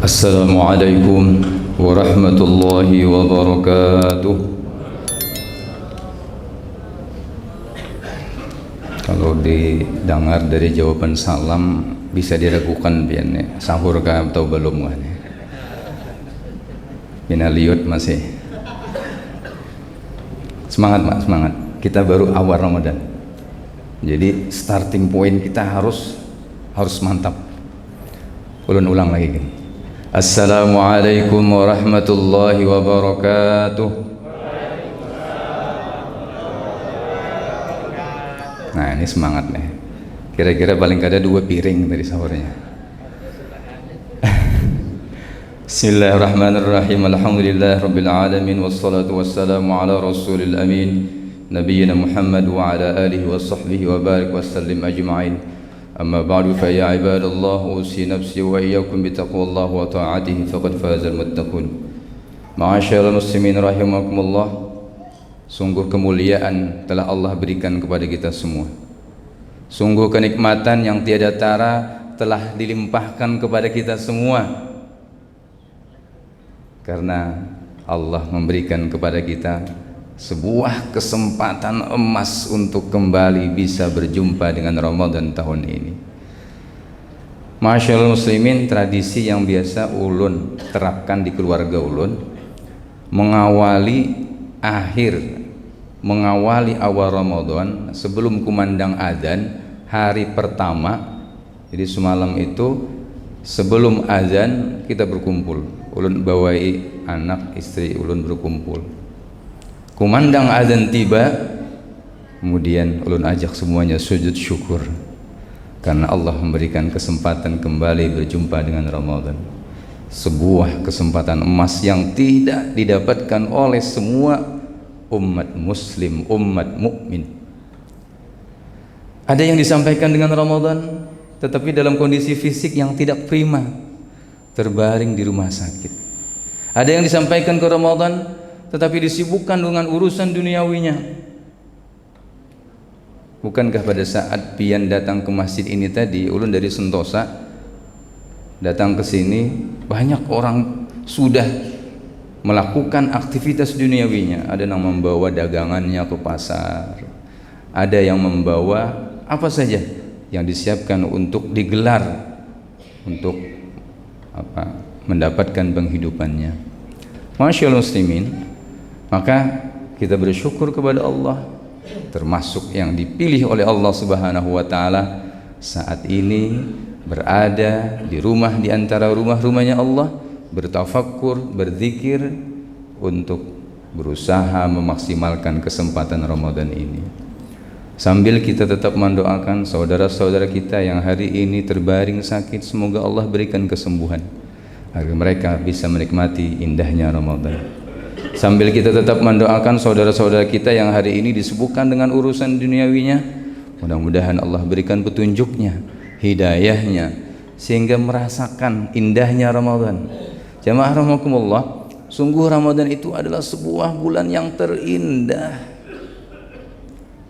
Assalamualaikum warahmatullahi wabarakatuh. Kalau didengar dari jawaban salam bisa diragukan biarnya sahur kah atau belum kan? Bina liut masih. Semangat Pak, semangat. Kita baru awal Ramadan. Jadi starting point kita harus mantap. Ulun ulang lagi kan. Assalamualaikum warahmatullahi wabarakatuh. Nah ini semangat nih. Kira-kira paling kada 2 piring dari sahurnya. Bismillahirrahmanirrahim. Alhamdulillah rabbil alamin wassalatu wassalamu ala rasulil amin Nabiyyina Muhammad wa ala alihi wa sahbihi wa barik wa sallim ajma'in. Amma ba'du fa ya ibadallah usi nafsi wa iyyakum bi taqwallah wa ta'atihi faqad fazal muttaqun. Ma'asyiral muslimin rahimakumullah. Sungguh kemuliaan telah Allah berikan kepada kita semua. Sungguh kenikmatan yang tiada tara telah dilimpahkan kepada kita semua. Karena Allah memberikan kepada kita sebuah kesempatan emas untuk kembali bisa berjumpa dengan Ramadan tahun ini. Masyaallah muslimin, tradisi yang biasa ulun terapkan di keluarga ulun mengawali awal Ramadan sebelum kumandang adzan hari pertama. Jadi semalam itu sebelum adzan kita berkumpul. Ulun bawai anak istri ulun berkumpul. Kumandang adzan tiba, kemudian ulun ajak semuanya sujud syukur karena Allah memberikan kesempatan kembali berjumpa dengan Ramadan. Sebuah kesempatan emas yang tidak didapatkan oleh semua umat muslim, umat mukmin. Ada yang disampaikan dengan Ramadan tetapi dalam kondisi fisik yang tidak prima, terbaring di rumah sakit. Ada yang disampaikan ke Ramadan tetapi disibukkan dengan urusan duniawinya. Bukankah pada saat pian datang ke masjid ini tadi, ulun dari Sentosa datang ke sini, banyak orang sudah melakukan aktivitas duniawinya. Ada yang membawa dagangannya ke pasar, ada yang membawa apa saja yang disiapkan untuk digelar untuk mendapatkan penghidupannya. Masyaallah muslimin, maka kita bersyukur kepada Allah, termasuk yang dipilih oleh Allah Subhanahu wa taala saat ini berada di rumah di antara rumah-rumahnya Allah, bertafakkur, berzikir untuk berusaha memaksimalkan kesempatan Ramadan ini. Sambil kita tetap mendoakan saudara-saudara kita yang hari ini terbaring sakit, semoga Allah berikan kesembuhan agar mereka bisa menikmati indahnya Ramadan. Sambil kita tetap mendoakan saudara-saudara kita yang hari ini disibukkan dengan urusan duniawinya, mudah-mudahan Allah berikan petunjuknya, hidayahnya, sehingga merasakan indahnya Ramadan. Jamaah rahimakumullah, sungguh Ramadan itu adalah sebuah bulan yang terindah.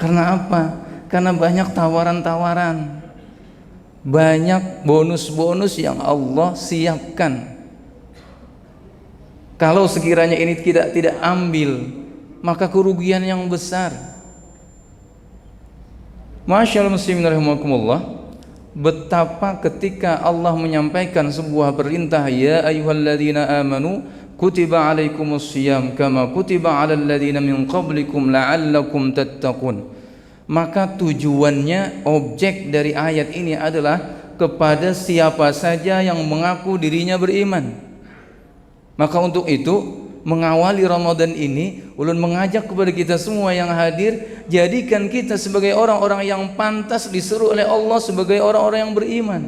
Karena apa? Karena banyak tawaran-tawaran, banyak bonus-bonus yang Allah siapkan. Kalau sekiranya ini tidak ambil, maka kerugian yang besar. Masyaallah muslimin rahimakumullah, betapa ketika Allah menyampaikan sebuah perintah, ya ayyuhalladzina amanu kutiba alaikumus syiyam kama kutiba alal ladzina min qablikum la'allakum tattaqun. Maka tujuannya, objek dari ayat ini adalah kepada siapa saja yang mengaku dirinya beriman. Maka untuk itu, mengawali Ramadan ini, ulun mengajak kepada kita semua yang hadir, jadikan kita sebagai orang-orang yang pantas diseru oleh Allah sebagai orang-orang yang beriman.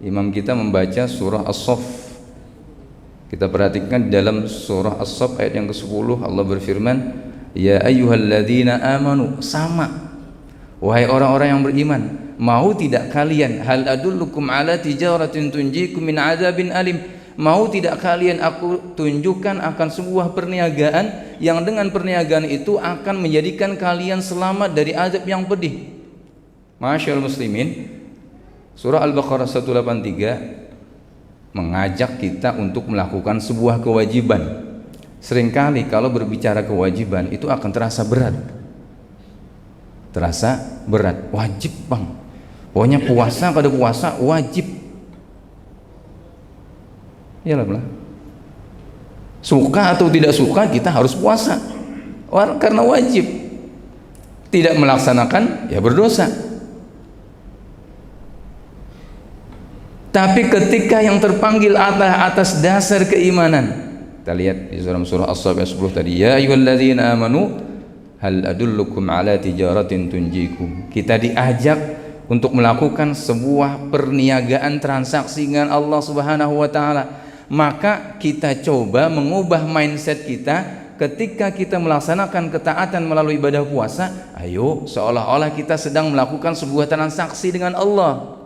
Imam kita membaca surah As-Saff. Kita perhatikan dalam surah As-Saff ayat yang ke-10, Allah berfirman, ya ayyuhalladzina amanu, sama, wahai orang-orang yang beriman, mau tidak kalian, hal adullukum ala tijaratin tunjikum min adzabin alim, mau tidak kalian aku tunjukkan akan sebuah perniagaan yang dengan perniagaan itu akan menjadikan kalian selamat dari azab yang pedih. Masyaallah muslimin, Surah Al-Baqarah 183 mengajak kita untuk melakukan sebuah kewajiban. Seringkali kalau berbicara kewajiban itu akan terasa berat. Terasa berat, wajib bang. Pokoknya puasa, pada puasa wajib. Iyalah. Suka atau tidak suka kita harus puasa. Karena wajib. Tidak melaksanakan ya berdosa. Tapi ketika yang terpanggil atas dasar keimanan, kita lihat di surah As-Saff ayat 10 tadi, ya ayyuhalladzina amanu hal adullukum ala tijaratin tunjikum. Kita diajak untuk melakukan sebuah perniagaan transaksi dengan Allah Subhanahu wa taala. Maka kita coba mengubah mindset kita ketika kita melaksanakan ketaatan melalui ibadah puasa. Ayo seolah-olah kita sedang melakukan sebuah transaksi dengan Allah.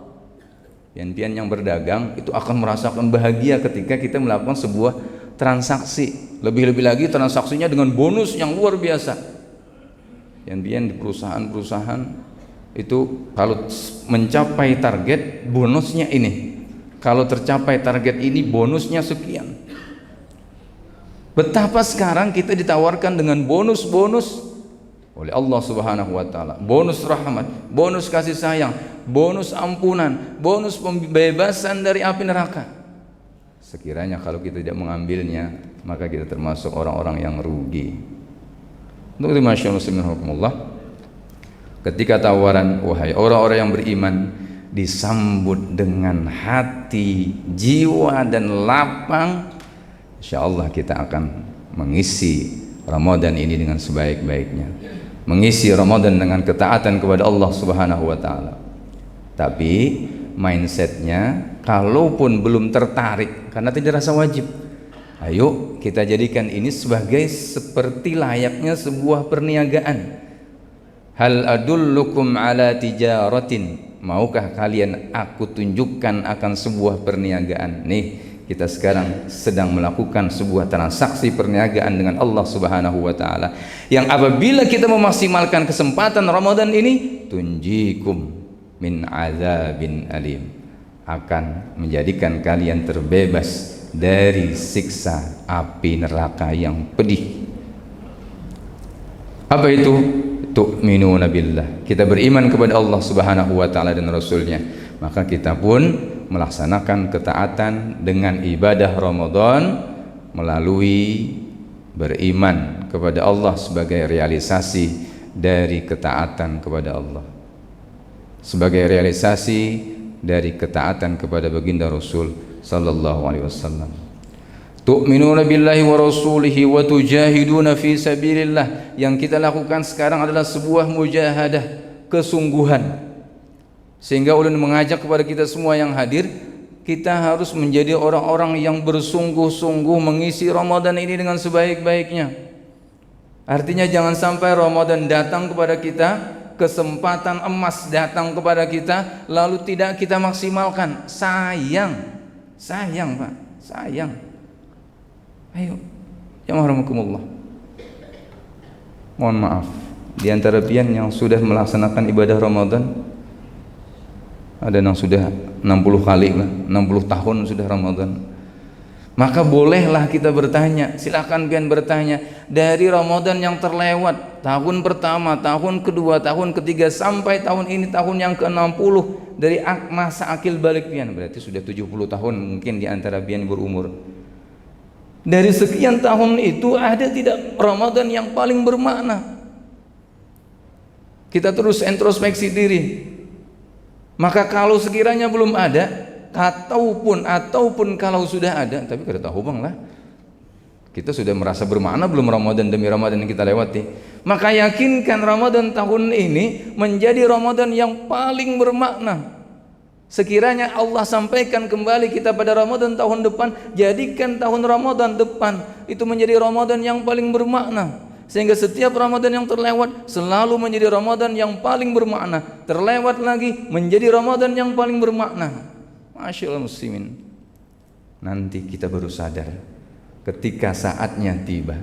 Pian-pian yang berdagang itu akan merasakan bahagia ketika kita melakukan sebuah transaksi. Lebih-lebih lagi transaksinya dengan bonus yang luar biasa. Pian-pian di perusahaan-perusahaan itu kalau mencapai target bonusnya ini, kalau tercapai target ini bonusnya sekian. Betapa sekarang kita ditawarkan dengan bonus-bonus oleh Allah Subhanahu wa taala, bonus rahmat, bonus kasih sayang, bonus ampunan, bonus pembebasan dari api neraka. Sekiranya kalau kita tidak mengambilnya, maka kita termasuk orang-orang yang rugi. Untuk itu masyaallah, ketika tawaran wahai orang-orang yang beriman disambut dengan hati, jiwa dan lapang, insyaallah kita akan mengisi Ramadan ini dengan sebaik-baiknya. Mengisi Ramadan dengan ketaatan kepada Allah Subhanahu wa taala. Tapi mindsetnya kalaupun belum tertarik karena tidak rasa wajib, ayo kita jadikan ini sebagai seperti layaknya sebuah perniagaan. Hal adullukum ala tijaratin, maukah kalian aku tunjukkan akan sebuah perniagaan. Nih, kita sekarang sedang melakukan sebuah transaksi perniagaan dengan Allah Subhanahu wa taala, yang apabila kita memaksimalkan kesempatan Ramadan ini, tunjikum min azabin alim, akan menjadikan kalian terbebas dari siksa api neraka yang pedih. Apa itu? Tu'minuna billah, kita beriman kepada Allah Subhanahu wa taala dan Rasulnya, maka kita pun melaksanakan ketaatan dengan ibadah Ramadan melalui beriman kepada Allah sebagai realisasi dari ketaatan kepada Allah, sebagai realisasi dari ketaatan kepada baginda Rasul sallallahu alaihi wasallam. Tu'minuna billahi wa rasulihi wa tujahiduna fi sabilillah, yang kita lakukan sekarang adalah sebuah mujahadah, kesungguhan. Sehingga ulun mengajak kepada kita semua yang hadir, kita harus menjadi orang-orang yang bersungguh-sungguh mengisi Ramadan ini dengan sebaik-baiknya. Artinya jangan sampai Ramadan datang kepada kita, kesempatan emas datang kepada kita, lalu tidak kita maksimalkan. Sayang Pak, sayang. Ayo, jamaah rahimakumullah. Mohon maaf, di antara pian yang sudah melaksanakan ibadah Ramadan, ada yang sudah 60 kali lah, 60 tahun sudah Ramadan. Maka bolehlah kita bertanya, silakan pian bertanya, dari Ramadan yang terlewat, tahun pertama, tahun kedua, tahun ketiga, sampai tahun ini tahun yang ke-60 dari masa akil balik pian, berarti sudah 70 tahun mungkin di antara pian berumur. Dari sekian tahun itu ada tidak Ramadan yang paling bermakna? Kita terus introspeksi diri. Maka kalau sekiranya belum ada, ataupun kalau sudah ada, tapi kada tahu bang lah, kita sudah merasa bermakna belum Ramadan demi Ramadan yang kita lewati? Maka yakinkan Ramadan tahun ini menjadi Ramadan yang paling bermakna. Sekiranya Allah sampaikan kembali kita pada Ramadan tahun depan, jadikan tahun Ramadan depan itu menjadi Ramadan yang paling bermakna, sehingga setiap Ramadan yang terlewat selalu menjadi Ramadan yang paling bermakna, terlewat lagi menjadi Ramadan yang paling bermakna. Masyaallah muslimin, nanti kita baru sadar ketika saatnya tiba.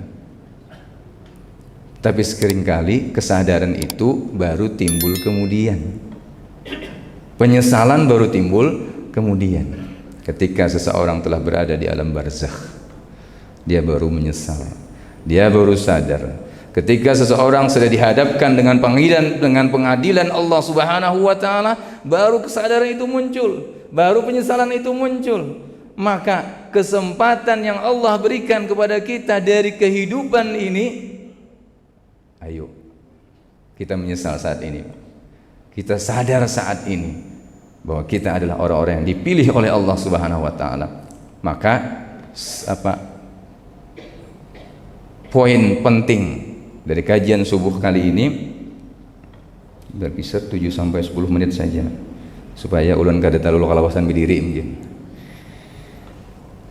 Tapi seringkali kesadaran itu baru timbul kemudian. Penyesalan baru timbul kemudian ketika seseorang telah berada di alam barzakh. Dia baru menyesal, dia baru sadar. Ketika seseorang sudah dihadapkan dengan pengadilan Allah Subhanahu wa taala, baru kesadaran itu muncul, baru penyesalan itu muncul. Maka kesempatan yang Allah berikan kepada kita dari kehidupan ini, ayo kita menyesal saat ini. Kita sadar saat ini bahwa kita adalah orang-orang yang dipilih oleh Allah Subhanahu wa taala. Maka poin penting dari kajian subuh kali ini berkisar 7 sampai 10 menit saja supaya ulun kada terlalu kalawasan berdiri mungkin.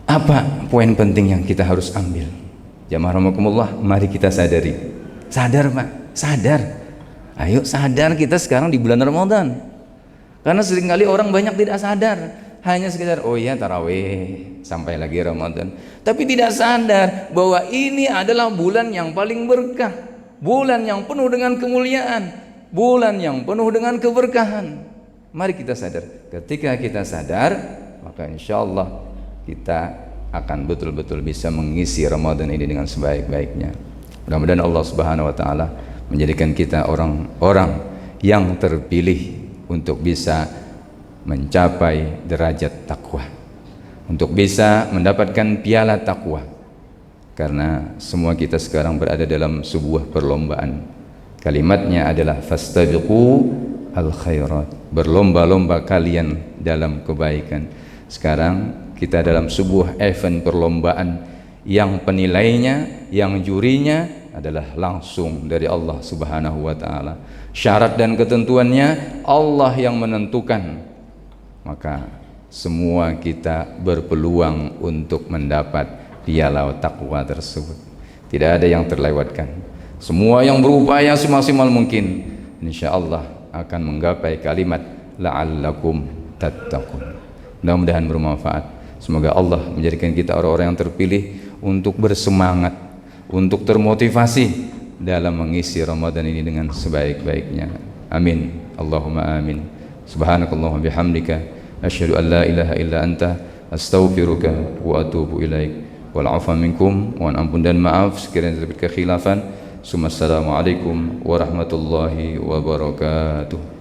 Apa poin penting yang kita harus ambil? Jamaah rahimakumullah, mari kita sadari. Sadar Pak, sadar. Ayo sadar kita sekarang di bulan Ramadan. Karena seringkali orang banyak tidak sadar, hanya sekedar oh iya tarawih sampai lagi Ramadan, tapi tidak sadar bahwa ini adalah bulan yang paling berkah, bulan yang penuh dengan kemuliaan, bulan yang penuh dengan keberkahan. Mari kita sadar. Ketika kita sadar, maka insya Allah kita akan betul-betul bisa mengisi Ramadan ini dengan sebaik-baiknya. Mudah-mudahan Allah Subhanahu wa taala menjadikan kita orang-orang yang terpilih untuk bisa mencapai derajat takwa, untuk bisa mendapatkan piala takwa. Karena semua kita sekarang berada dalam sebuah perlombaan. Kalimatnya adalah fastabiqu al khairat, berlomba-lomba kalian dalam kebaikan. Sekarang kita dalam sebuah event perlombaan yang penilainya, yang jurinya adalah langsung dari Allah Subhanahu wa taala. Syarat dan ketentuannya Allah yang menentukan. Maka semua kita berpeluang untuk mendapat piala takwa tersebut. Tidak ada yang terlewatkan. Semua yang berupaya semaksimal mungkin, insyaallah akan menggapai kalimat la'allakum tattaqun. Mudah-mudahan bermanfaat. Semoga Allah menjadikan kita orang-orang yang terpilih untuk bersemangat, untuk termotivasi dalam mengisi Ramadan ini dengan sebaik-baiknya. Amin. Allahumma amin. Subhanakallahumma bihamdika asyhadu an la ilaha illa anta astaghfiruka wa atubu ilaik. Wal 'afwa minkum, mohon ampun dan maaf sekiranya terdapat kekhilafan. Assalamualaikum warahmatullahi wabarakatuh.